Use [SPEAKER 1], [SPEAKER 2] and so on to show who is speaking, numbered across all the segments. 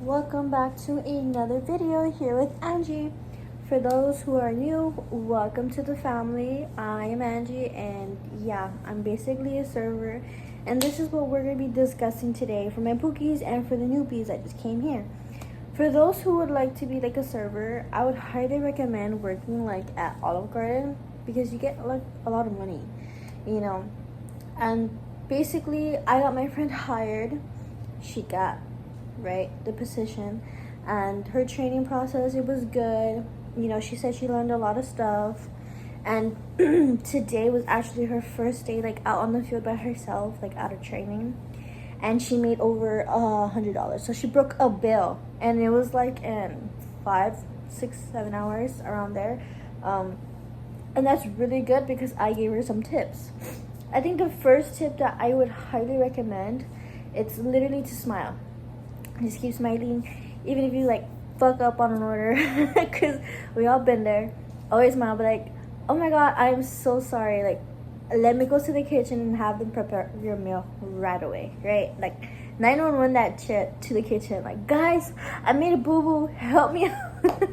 [SPEAKER 1] Welcome back to another video here with Angie. For those who are new, welcome to the family. I am Angie, and yeah, I'm basically a server, and this is what we're going to be discussing today for my pookies and for the newbies that just came here. For those who would like to be like a server, I would highly recommend working like at Olive Garden because you get like a lot of money, you know. And basically, I got my friend hired. She got the position, and her training process, it was good. She said she learned a lot of stuff, and today was actually her first day like out on the field by herself, like out of training, and she made over $100. So she broke a bill, and it was like in 5, 6, 7 hours around there. And that's really good because I gave her some tips. I think the first tip that I would highly recommend, it's literally to smile. Just keep smiling, even if you like fuck up on an order, because we all been there. Always smile, but like, oh my god, I'm so sorry. Like, let me go to the kitchen and have them prepare your meal right away, right? Like, 911 that shit to the kitchen. Like, guys, I made a boo boo. Help me out.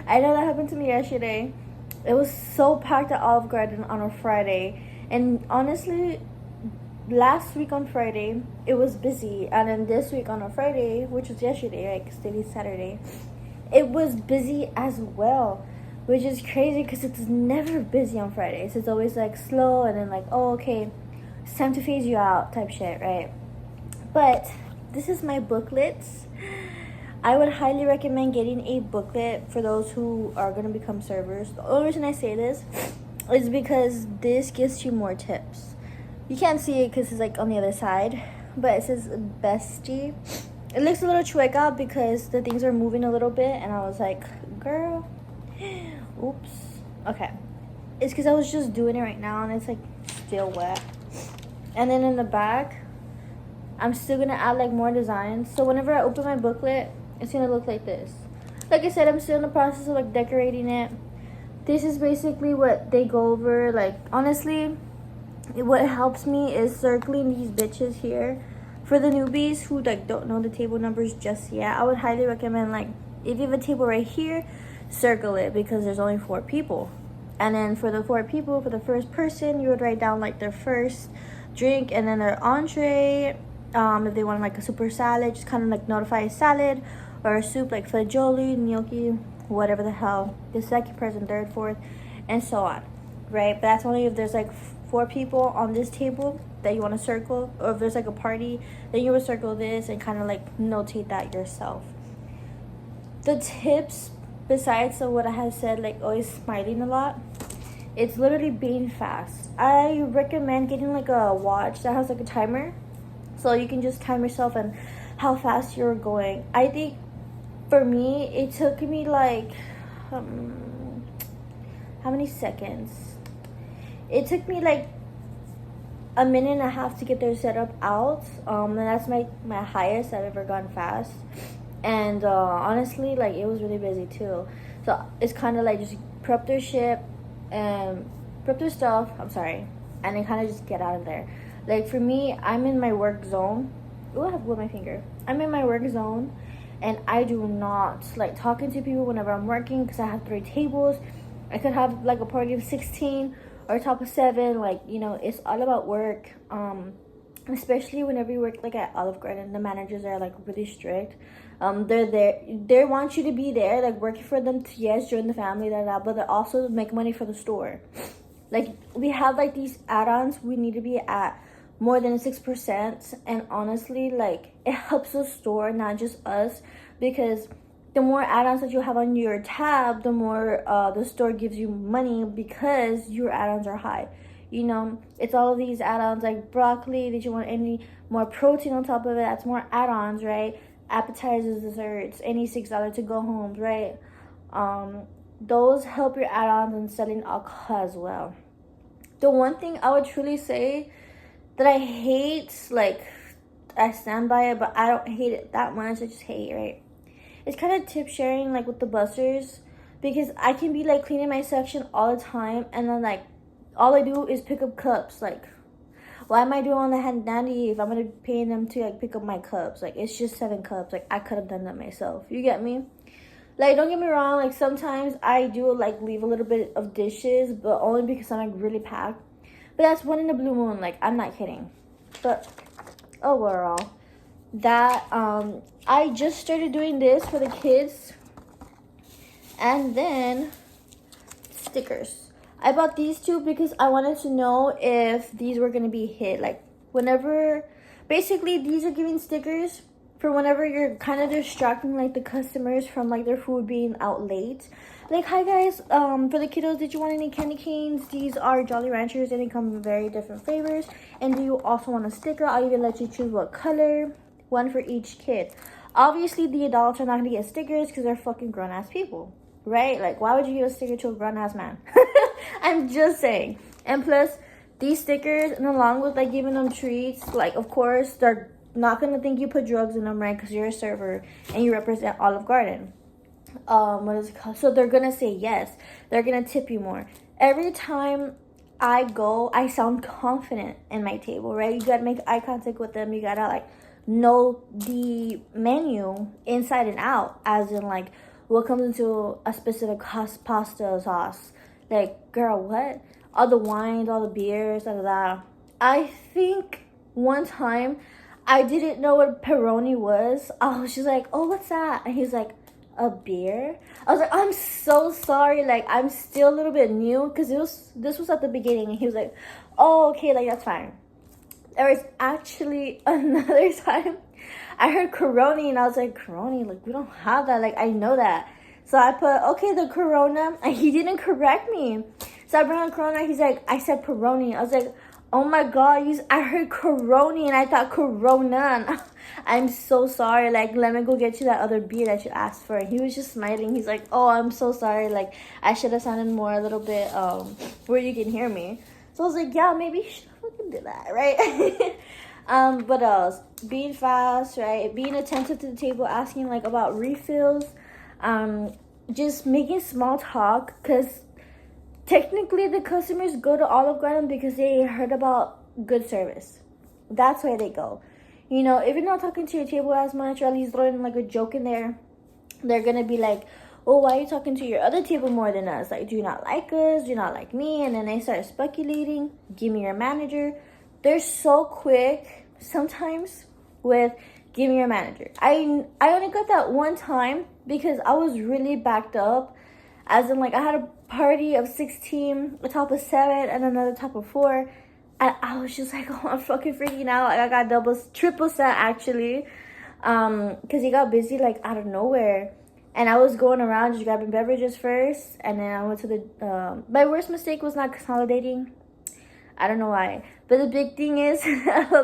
[SPEAKER 1] I know that happened to me yesterday. It was so packed at Olive Garden on a Friday, and honestly, last week on Friday it was busy, and then this week on a Friday, which was yesterday, like today's Saturday, it was busy as well, which is crazy because it's never busy on Fridays. It's always like slow, and then like, oh, okay, it's time to phase you out type shit, right? But this is my booklets. I would highly recommend getting a booklet for those who are going to become servers. The only reason I say this is because this gives you more tips. You can't see it because it's like on the other side, but it says bestie. It looks a little chueca because the things are moving a little bit, and I was like, girl, oops. Okay, it's because I was just doing it right now, and it's like still wet. And then in the back, I'm still gonna add like more designs, so whenever I open my booklet, it's gonna look like this. Like I said, I'm still in the process of like decorating it. This is basically what they go over. Like, honestly, what helps me is circling these bitches here. For the newbies who like don't know the table numbers just yet, I would highly recommend, like, if you have a table right here, circle it because there's only 4 people. And then for the 4 people, for the first person, you would write down like their first drink and then their entree. If they want like a super salad, just kind of like notify a salad or a soup, like fagioli, gnocchi, whatever the hell. The second person, third, fourth, and so on, right? But that's only if there's like 4 people on this table that you want to circle, or if there's like a party, then you would circle this and kind of like notate that yourself. The tips, besides of what I have said, like always smiling a lot, it's literally being fast. I recommend getting like a watch that has like a timer, so you can just time yourself and how fast you're going. I think for me, it took me like how many seconds? It took me like a minute and a half to get their setup out. And that's my highest I've ever gone fast. And honestly, like, it was really busy too. So it's kind of like just prep their shit and prep their stuff. I'm sorry. And then kind of just get out of there. Like, for me, I'm in my work zone. Oh, I have with my finger. I'm in my work zone, and I do not like talking to people whenever I'm working because I have 3 tables. I could have like a party of 16 or a top of 7. Like, it's all about work. Especially whenever you work like at Olive Garden, the managers are like really strict. They want you to be there, like working for them to, yes, join the family, but they also make money for the store. Like, we have like these add-ons, we need to be at more than 6%, and honestly, like, it helps the store, not just us, because the more add-ons that you have on your tab, the more the store gives you money because your add-ons are high. It's all of these add-ons like broccoli. Did you want any more protein on top of it? That's more add-ons, right? Appetizers, desserts, any $6 to go homes, right? Those help your add-ons and selling alcohol as well. The one thing I would truly say that I hate, like, I stand by it, but I don't hate it that much. I just hate it, right? It's kind of tip sharing, like, with the busters, because I can be like cleaning my section all the time, and then like all I do is pick up cups. Like, Why am I doing all the hand dandy if I'm gonna pay them to like pick up my cups? Like, it's just 7 cups. Like, I could have done that myself. You get me? Like, don't get me wrong, like, sometimes I do, like, leave a little bit of dishes, but only because I'm, like, really packed. But that's one in a blue moon, like, I'm not kidding. But overall, that, I just started doing this for the kids. And then, stickers. I bought these 2 because I wanted to know if these were going to be hit. Like, whenever, basically, these are giving stickers for whenever you're kind of distracting like the customers from like their food being out late. Like, hi guys, for the kiddos, did you want any candy canes? These are Jolly Ranchers and they come in very different flavors. And do you also want a sticker? I'll even let you choose what color. 1 for each kid. Obviously the adults are not gonna get stickers because they're fucking grown-ass people, right? Like, why would you give a sticker to a grown-ass man? I'm just saying. And plus, these stickers, and along with like giving them treats, like, of course they're not gonna think you put drugs in them, right? Because you're a server and you represent Olive Garden. What is it called? So they're gonna say yes. They're gonna tip you more. Every time I go, I sound confident in my table, right? You gotta make eye contact with them. You gotta like know the menu inside and out, as in like what comes into a specific pasta sauce. Like, girl, what? All the wines, all the beers, da da da. I think one time I didn't know what Peroni was. I was just like, oh, what's that? And he's like, a beer? I was like, I'm so sorry. Like, I'm still a little bit new because this was at the beginning. And he was like, oh, okay, like, that's fine. There was actually another time I heard Coroni and I was like, Coroni? Like, we don't have that. Like, I know that. So I put, okay, the Corona. And he didn't correct me. So I bring on Corona. He's like, I said Peroni. I was like, oh my god, I heard Coroni and I thought Corona. I'm so sorry. Like, let me go get you that other beer that you asked for. And he was just smiling. He's like, oh, I'm so sorry. Like, I should have sounded more a little bit where you can hear me. So I was like, yeah, maybe you should fucking do that, right? What else? Being fast, right? Being attentive to the table, asking like about refills. Just making small talk, because technically the customers go to Olive Garden because they heard about good service. That's why they go. You know, if you're not talking to your table as much, or at least throwing like a joke in there, they're gonna be like, oh, why are you talking to your other table more than us? Like, do you not like us? Do you not like me? And then they start speculating. Give me your manager. They're so quick sometimes with give me your manager. I only got that one time because I was really backed up. As in, like, I had a party of 16, a top of 7, and another top of 4. And I was just like, oh, I'm fucking freaking out. Like, I got triple set, actually. Because he got busy, like, out of nowhere. And I was going around just grabbing beverages first. And then I went to the... my worst mistake was not consolidating. I don't know why. But the big thing is,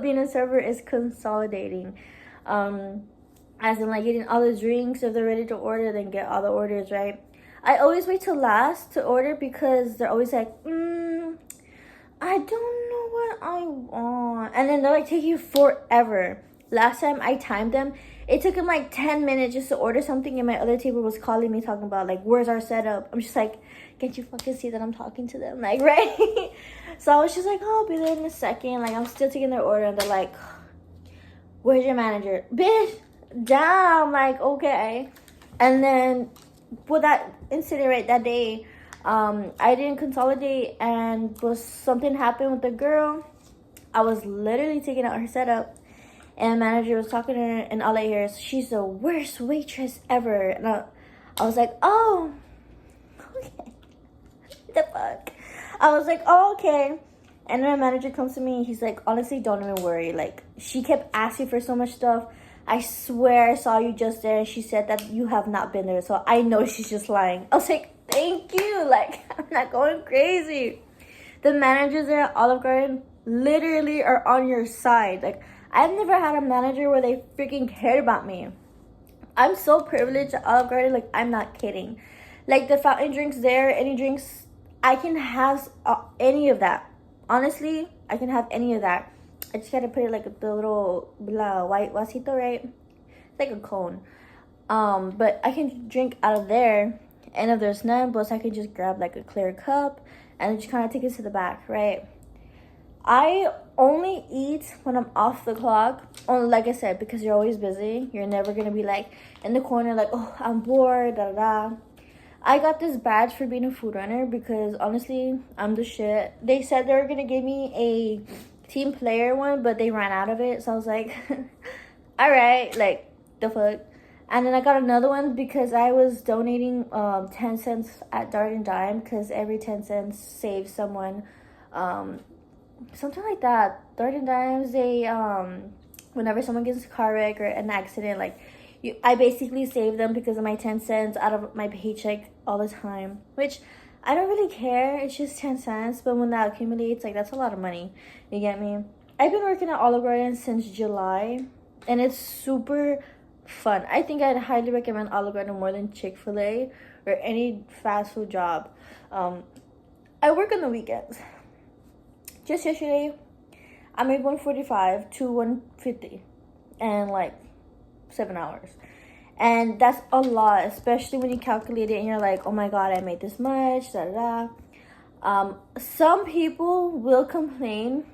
[SPEAKER 1] being a server is consolidating. As in, like, getting all the drinks. If they're ready to order, then get all the orders, right? I always wait till last to order because they're always like, I don't know what I want. And then they're like, take you forever. Last time I timed them, it took them like 10 minutes just to order something, and my other table was calling me talking about like, where's our setup? I'm just like, can't you fucking see that I'm talking to them? Like, right? So I was just like, oh, I'll be there in a second. Like, I'm still taking their order, and they're like, where's your manager? Bitch, damn. Like, okay. And then with that incident right that day, I didn't consolidate, and something happened with the girl. I was literally taking out her setup, and the manager was talking to her, and all I hear is, she's the worst waitress ever. And I was like, oh, okay. The fuck? I was like, oh, okay. And then the manager comes to me, he's like, honestly, don't even worry. Like, she kept asking for so much stuff. I swear I saw you just there. She said that you have not been there. So I know she's just lying. I was like, thank you. Like, I'm not going crazy. The managers there at Olive Garden literally are on your side. Like, I've never had a manager where they freaking cared about me. I'm so privileged at Olive Garden. Like, I'm not kidding. Like, the fountain drinks there, any drinks, I can have any of that. Honestly, I can have any of that. I just gotta put it like the little white vasito, right? It's like a cone. But I can drink out of there. And if there's none, plus I can just grab like a clear cup and just kind of take it to the back, right? I only eat when I'm off the clock. Only, like I said, because you're always busy. You're never gonna be like in the corner like, oh, I'm bored, da da da. I got this badge for being a food runner because honestly, I'm the shit. They said they were gonna give me a team player one, but they ran out of it. So I was like, all right, like the fuck. And then I got another one because I was donating 10 cents at Dart and Dime because every 10 cents saves someone. Something like that. Dart and Dimes, they whenever someone gets a car wreck or an accident, like I basically save them because of my 10 cents out of my paycheck all the time, which I don't really care. It's just 10 cents, but when that accumulates, like that's a lot of money. You get me? I've been working at Olive Garden since July, and it's super fun. I think I'd highly recommend Olive Garden more than Chick-fil-A or any fast food job. I work on the weekends. Just yesterday, I made 145 to 150 and like 7 hours. And that's a lot, especially when you calculate it and you're like, oh my god, I made this much, da da da. Some people will complain,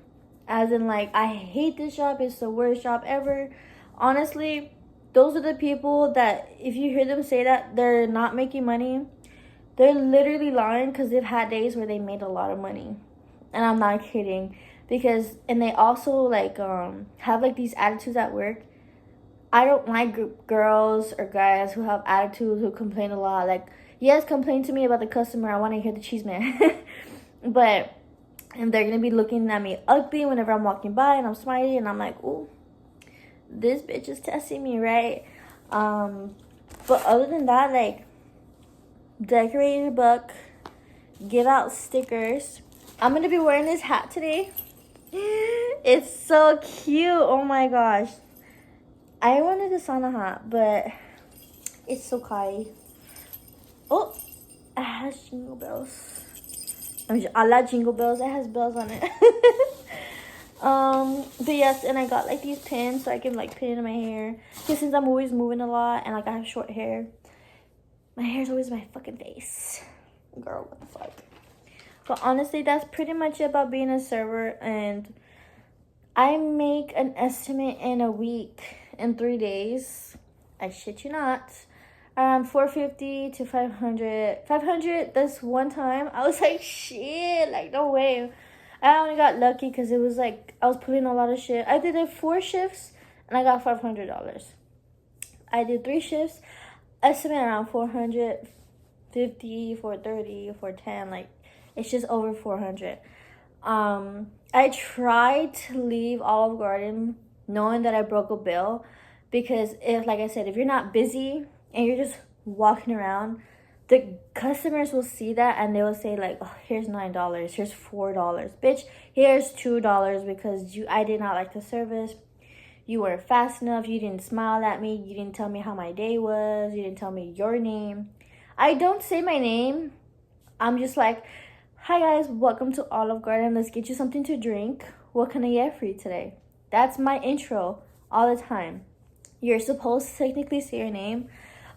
[SPEAKER 1] as in like, I hate this job, it's the worst job ever. Honestly, those are the people that if you hear them say that they're not making money, they're literally lying because they've had days where they made a lot of money. And I'm not kidding, because and they also like have like these attitudes at work. I don't like girls or guys who have attitudes, who complain a lot. Like, yes, complain to me about the customer, I want to hear the cheese man. But and they're gonna be looking at me ugly whenever I'm walking by and I'm smiling and I'm like, ooh, this bitch is testing me, right? But other than that, like, decorate your book, give out stickers. I'm gonna be wearing this hat today. It's so cute. Oh my gosh. I wanted a sauna hat, but it's so kawaii. Oh, it has jingle bells. I love jingle bells. It has bells on it. But yes, and I got like these pins so I can like pin it in my hair. Because since I'm always moving a lot and like I have short hair, my hair's always my fucking face. Girl, what the fuck? But honestly, that's pretty much it about being a server. And I make an estimate in a week, in 3 days. I shit you not. Around 450 to 500. 500 this one time. I was like, shit, like no way. I only got lucky because it was like, I was putting a lot of shit. I did 4 shifts and I got $500. I did 3 shifts, estimate around 450, 430, 410, like, it's just over 400. I tried to leave Olive Garden knowing that I broke a bill, because if, like I said, if you're not busy and you're just walking around, the customers will see that and they will say like, oh, here's $9, here's $4. Bitch, here's $2 because I did not like the service. You weren't fast enough. You didn't smile at me. You didn't tell me how my day was. You didn't tell me your name. I don't say my name. I'm just like, hi guys, welcome to Olive Garden. Let's get you something to drink. What can I get for you today? That's my intro all the time. You're supposed to technically say your name,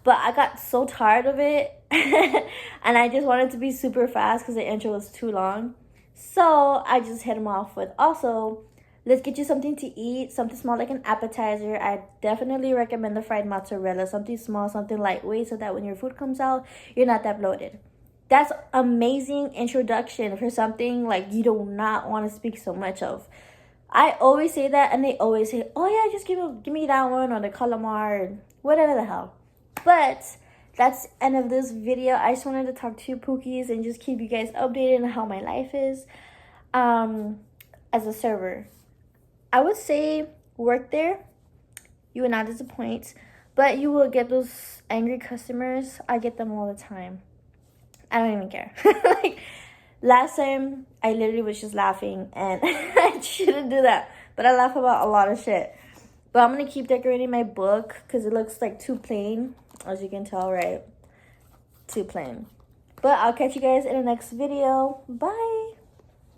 [SPEAKER 1] but I got so tired of it and I just wanted to be super fast because the intro was too long. So I just hit them off with, also, let's get you something to eat, something small like an appetizer. I definitely recommend the fried mozzarella, something small, something lightweight, so that when your food comes out, you're not that bloated. That's amazing introduction for something like you do not want to speak so much of. I always say that and they always say, oh yeah, just give me that one, or the calamar, whatever the hell. But that's the end of this video. I just wanted to talk to you pookies and just keep you guys updated on how my life is as a server. I would say work there, you will not disappoint, but you will get those angry customers. I get them all the time. I don't even care. Like, last time, I literally was just laughing, and I shouldn't do that, but I laugh about a lot of shit. But I'm going to keep decorating my book, because it looks like too plain, as you can tell, right? Too plain. But I'll catch you guys in the next video. Bye!